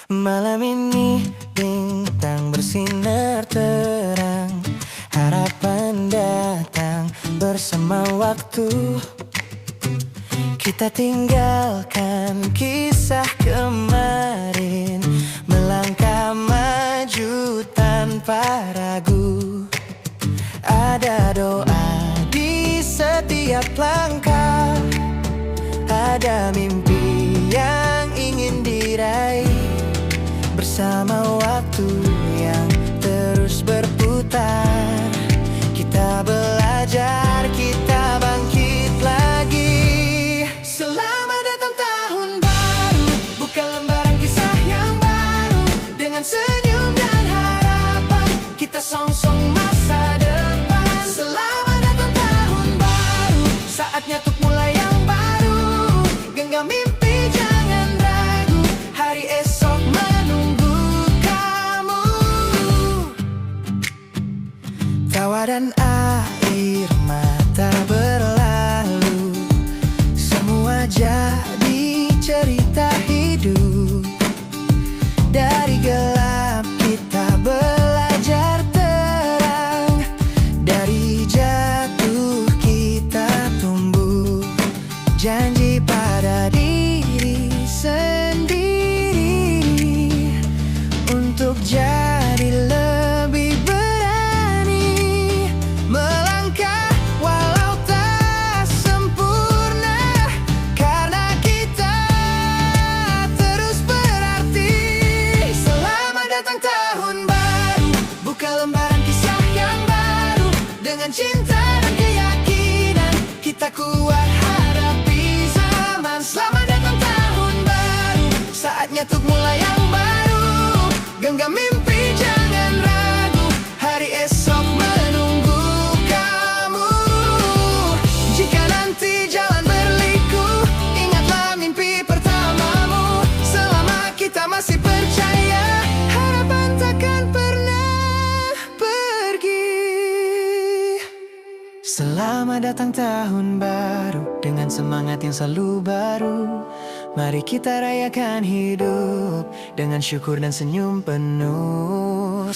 Malam ini bintang bersinar terang, harapan datang bersama waktu. Kita tinggalkan kisah kemarin, melangkah maju tanpa ragu. Ada doa di setiap langkah, ada mimpi yang ingin diraih. Bersama waktu yang terus berputar, kita belajar, kita bangkit lagi. Selamat datang tahun baru, buka lembaran kisah yang baru. Dengan senyum dan harapan, kita song-song masa depan. Selamat datang tahun baru, saatnya untuk mulai yang baru. Genggam mimpi, jangan ragu, hari esok menunggu kamu. Tawa dan air mata berlalu, semua jadi cerita hidup. Dari gelap kita belajar terang, dari jatuh kita tumbuh. Janji pada diri sendiri untuk jadi lebih berani, melangkah walau tak sempurna, karena kita terus berarti. Selamat datang tahun baru, buka lembaran kisah yang baru. Dengan cinta dan keyakinan, kita kuat hadapi zaman. Selamat datang tahun baru, saatnya untuk mulai yang baru. Genggam mimpi, jangan ragu, hari esok menunggu kamu. Jika nanti jalan berliku, ingatlah mimpi pertamamu. Selama kita masih percaya, harapan takkan pernah pergi. Selamat datang tahun baru, dengan semangat yang selalu baru. Mari kita rayakan hidup dengan syukur dan senyum penuh.